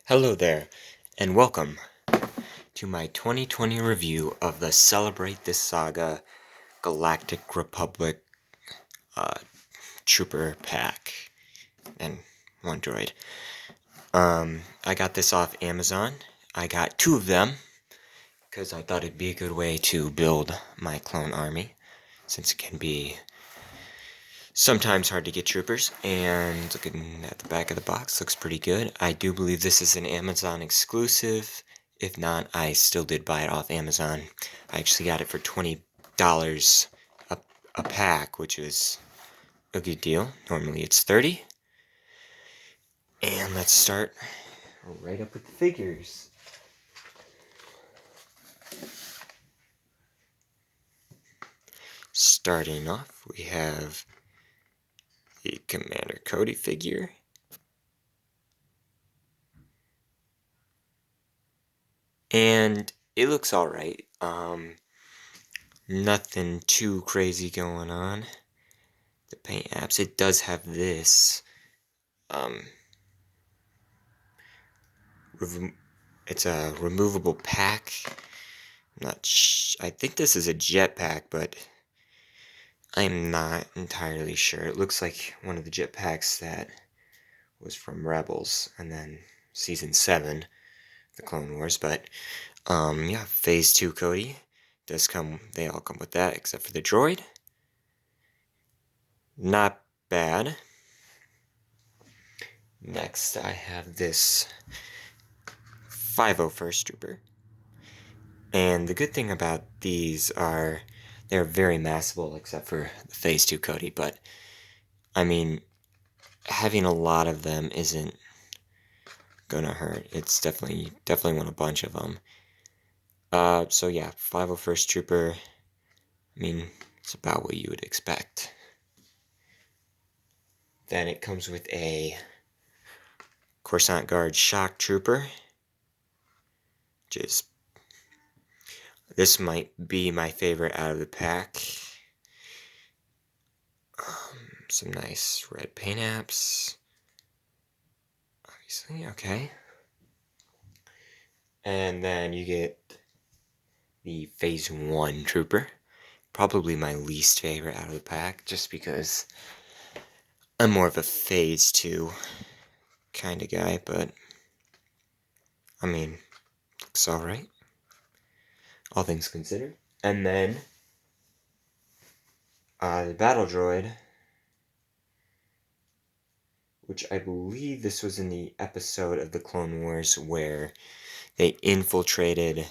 Hello there, and welcome to my 2020 review of the Celebrate This Saga Galactic Republic uh, Trooper Pack and one droid. I got this off Amazon. I got two of them because I thought it'd be a good way to build my clone army, since it can be sometimes hard to get troopers. And looking at the back of the box, looks pretty good. I do believe this is an Amazon exclusive. If not, I still did buy it off Amazon. I actually got it for $20 a pack, which is a good deal. Normally it's 30. And let's start right up with the figures. Starting off, we have the Commander Cody figure. And it looks alright. Nothing too crazy going on. The paint apps, it does have this. It's a removable pack. I think this is a jetpack, but I'm not entirely sure. It looks like one of the jetpacks that was from Rebels and then Season 7, the Clone Wars. But, yeah, Phase 2 Cody does come, they all come with that, except for the droid. Not bad. Next, I have this 501st Trooper. And the good thing about these are they're very massable, except for the Phase 2 Cody, but, I mean, having a lot of them isn't gonna hurt. It's definitely want a bunch of them. So yeah, 501st Trooper, I mean, it's about what you would expect. Then it comes with a Coruscant Guard Shock Trooper, which is, this might be my favorite out of the pack. Some nice red paint apps. Obviously, okay. And then you get the Phase 1 Trooper. Probably my least favorite out of the pack, just because I'm more of a Phase 2 kind of guy, but, I mean, looks alright. All things considered. And then, the Battle Droid, which I believe this was in the episode of the Clone Wars where they infiltrated,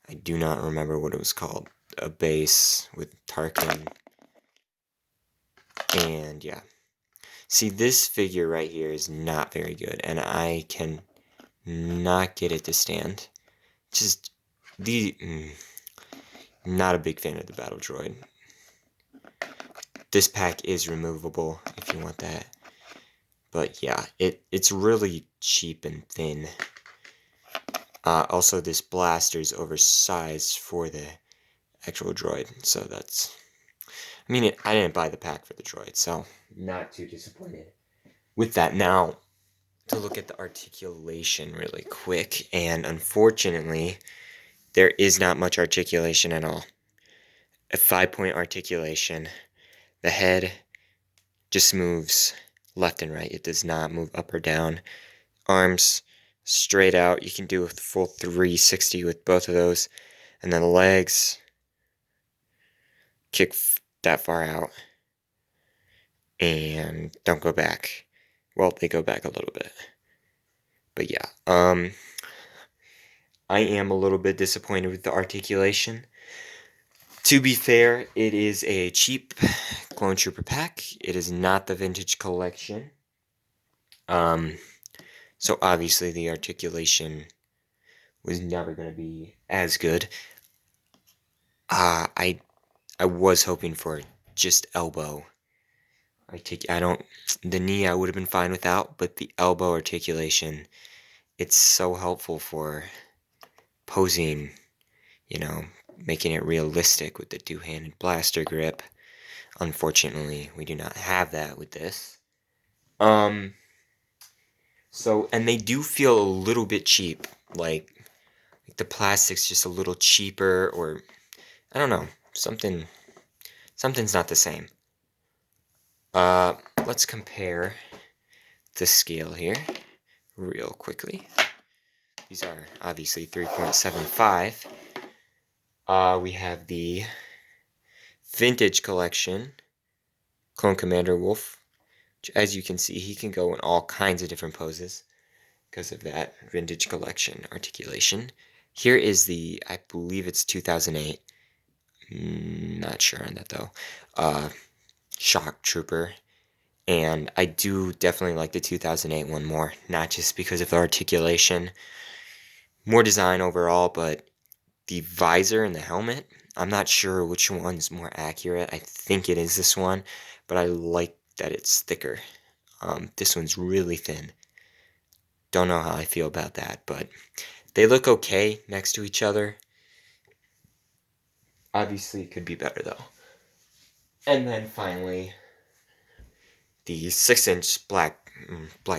I do not remember what it was called, a base with Tarkin. And yeah. See, this figure right here is not very good, and I can not get it to stand. Just, not a big fan of the Battle Droid. This pack is removable if you want that. But yeah, it's really cheap and thin. Also, this blaster is oversized for the actual droid, so that's... I mean, I didn't buy the pack for the droid, so not too disappointed with that. Now, to look at the articulation really quick, and unfortunately, there is not much articulation at all. A 5-point articulation. The head just moves left and right. It does not move up or down. Arms straight out. You can do a full 360 with both of those. And then the legs kick that far out and don't go back. Well, they go back a little bit. But yeah, I am a little bit disappointed with the articulation. To be fair, it is a cheap Clone Trooper pack. It is not the vintage collection. So obviously the articulation was never going to be as good. I was hoping for just elbow. The knee I would have been fine without, but the elbow articulation, it's so helpful for posing, making it realistic with the two-handed blaster grip. Unfortunately, we do not have that with this. So, and they do feel a little bit cheap, like the plastic's just a little cheaper, or I don't know, something's not the same. Let's compare the scale here real quickly. These are obviously 3.75. We have the Vintage Collection Clone Commander Wolf, which, as you can see, he can go in all kinds of different poses because of that Vintage Collection articulation. Here is the, I believe it's 2008, not sure on that though, Shock Trooper. And I do definitely like the 2008 one more, not just because of the articulation, more design overall, but the visor and the helmet, I'm not sure which one's more accurate. I think it is this one, but I like that it's thicker. This one's really thin. Don't know how I feel about that, but they look okay next to each other. Obviously, it could be better though. And then finally, the 6-inch Black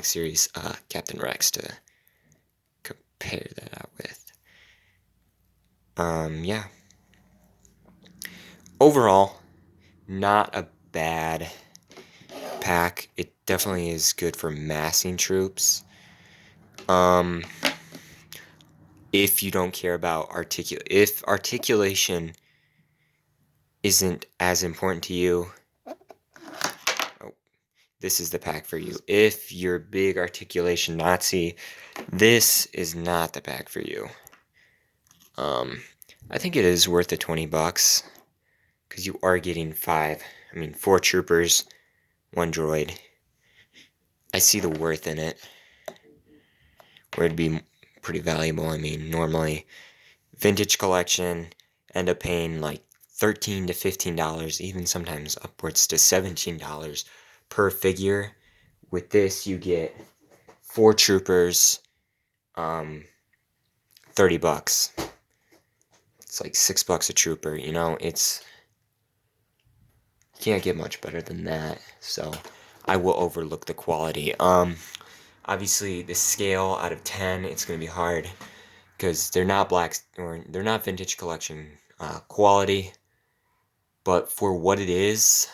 Series Captain Rex to compare that out with. Yeah. Overall, not a bad pack. It definitely is good for massing troops. If you don't care about if articulation isn't as important to you, oh, this is the pack for you. If you're a big articulation Nazi, this is not the pack for you. I think it is worth the $20 because you are getting 4 troopers, 1 droid. I see the worth in it, where it'd be pretty valuable. I mean, normally Vintage Collection end up paying like $13 to $15, even sometimes upwards to $17 per figure. With this, you get 4 troopers, $30. It's like $6 a trooper. You know, it's can't get much better than that. So I will overlook the quality. Obviously, the scale out of 10, it's gonna be hard because they're not they're not Vintage Collection quality. But for what it is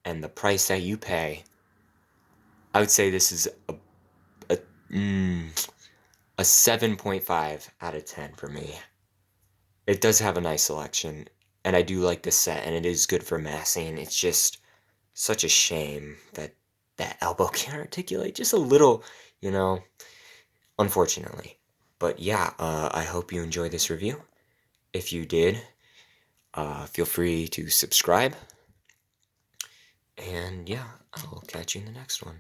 and the price that you pay, I would say this is a, a 7.5 out of 10 for me. It does have a nice selection, and I do like the set, and it is good for massing. It's just such a shame that that elbow can't articulate just a little, you know, unfortunately. But yeah, I hope you enjoyed this review. If you did, feel free to subscribe. And yeah, I'll catch you in the next one.